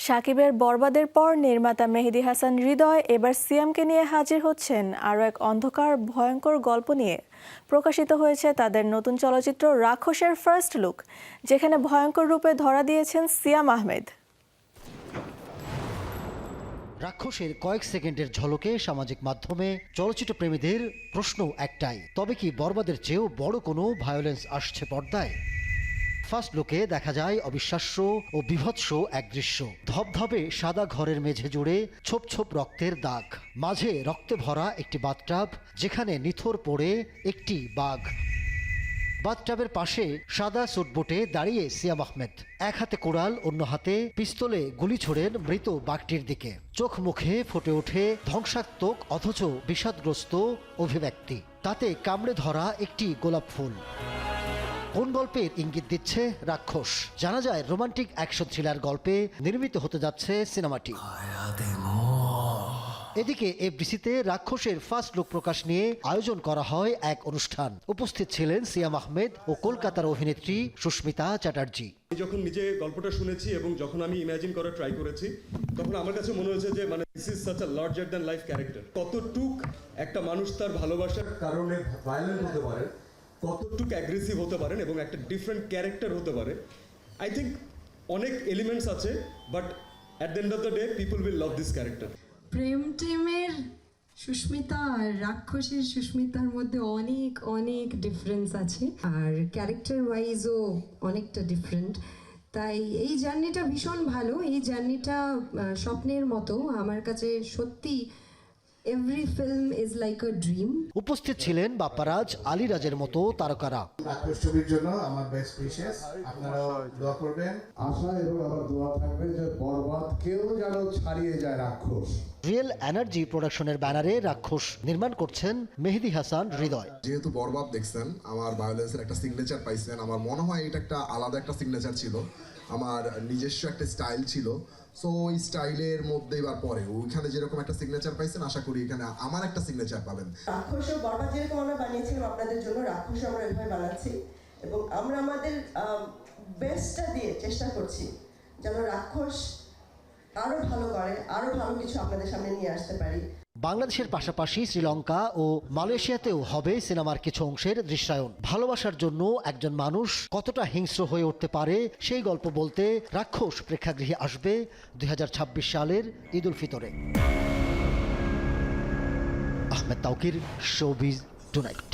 সাকিবের বরবাদের পর নির্মাতা মেহেদী হাসান হৃদয় এবার সিয়ামকে নিয়ে হাজির হচ্ছেন আরও এক অন্ধকার ভয়ঙ্কর গল্প নিয়ে। প্রকাশিত হয়েছে তাদের নতুন চলচ্চিত্র রাক্ষসের ফার্স্ট লুক, যেখানে ভয়ঙ্কর রূপে ধরা দিয়েছেন সিয়াম আহমেদ। রাক্ষসের কয়েক সেকেন্ডের ঝলকে সামাজিক মাধ্যমে চলচ্চিত্র প্রেমীদের প্রশ্ন একটাই, তবে কি বরবাদের চেয়েও বড় কোনো ভায়োলেন্স আসছে পর্দায়? ফার্স্ট লুকে দেখা যায় অবিশ্বাস্য ও বীভৎস এক দৃশ্য। ধবধবে সাদা ঘরের মেঝে জুড়ে ছোপ ছোপ রক্তের দাগ, মাঝে রক্তে ভরা একটি বাথটাব যেখানে নিথর পড়ে একটি বাঘ। বাথটাবের পাশে সাদা সুটবুটে দাঁড়িয়ে সিয়াম আহমেদ, এক হাতে কোড়াল, অন্য হাতে পিস্তলে গুলি ছোড়েন মৃত বাঘটির দিকে। চোখ মুখে ফুটে ওঠে ধ্বংসাত্মক অথচ বিষাদগ্রস্ত অভিব্যক্তি, তাতে কামড়ে ধরা একটি গোলাপ ফুল। কোন গল্পের ইঙ্গিত দিচ্ছে রাক্ষস? জানা যায় রোমান্টিক অ্যাকশন থ্রিলার গল্পে নির্মিত হতে যাচ্ছে সিনেমাটি। এদিকে এফডিসিতে রাক্ষসের ফার্স্ট লুক প্রকাশ নিয়ে আয়োজন করা হয় এক অনুষ্ঠান। উপস্থিত ছিলেন সিয়াম আহমেদ ও কলকাতার অভিনেত্রী সুস্মিতা চ্যাটার্জি। যখন নিজে গল্পটা শুনেছি এবং যখন আমি ইমাজিন করার ট্রাই করেছি, তখন আমার কাছে মনে হয়েছে যে this is such a larger than life character. কতটুক একটা মানুষ তার ভালোবাসার কারণে ভায়োলেন্ট হতে পারে, কতটুক অ্যাগ্রেসিভ হতে পারেন এবং একটা ডিফারেন্ট ক্যারেক্টার হতে পারে। আই থিঙ্ক অনেক এলিমেন্টস আছে, but at the end of the day people will love this character. প্রেম টেমের সুস্মিতা আর রাক্ষসের সুস্মিতার মধ্যে অনেক অনেক ডিফারেন্স আছে, আর ক্যারেক্টার ওয়াইজও অনেকটা ডিফারেন্ট। তাই এই জার্নিটা ভীষণ ভালো। এই জার্নিটা স্বপ্নের মতো আমার কাছে। সত্যি every film is like a dream. উপস্থিত ছিলেন বাপ্পারাজ, আলীরাজের মতো তারকারা। রাক্ষস ছবির জন্য আমার বেস্ট উইশেস, আপনারাও দোয়া করবেন। আশা এবং আমার দোয়া থাকবে যে বরবাদ কেউ যেন ছাড়িয়ে যায় রাক্ষস। রিয়েল এনার্জি প্রোডাকশনের ব্যানারে রাক্ষস নির্মাণ করছেন মেহেদী হাসান হৃদয়। যেহেতু বরবাদ দেখছেন, আমার ভায়োলেন্সের একটা সিগনেচার পাইছেন। আমার মনে হয় এটা একটা আলাদা একটা সিগনেচার ছিল, আমার নিজস্ব একটা স্টাইল ছিল। সো ওই স্টাইলের মধ্যে এবার পরে ওইখানে যেরকম একটা সিগনেচার পাইছেন, আশা করি এখানে আমার একটা সিগনেচার পাবেন। রাক্ষস ও বরবাদ যেরকম আমরা বানিয়েছিলাম আপনাদের জন্য, রাক্ষস আমরা এভাবে বানাচ্ছি এবং আমরা আমাদের বেস্টটা দিয়ে চেষ্টা করছি যেন রাক্ষস আরো ভালো করে, আরো ভালো কিছু আপনাদের সামনে নিয়ে আসতে পারি। বাংলাদেশের পাশাপাশি শ্রীলঙ্কা ও মালয়েশিয়াতেও হবে সিনেমার কিছু অংশের দৃশ্যায়ন। ভালোবাসার জন্য একজন মানুষ কতটা হিংস্র হয়ে উঠতে পারে সেই গল্প বলতে রাক্ষস প্রেক্ষাগৃহে আসবে 2026 সালের ঈদ উল ফিতরে। Ahmed Tawkir, showbiz tonight.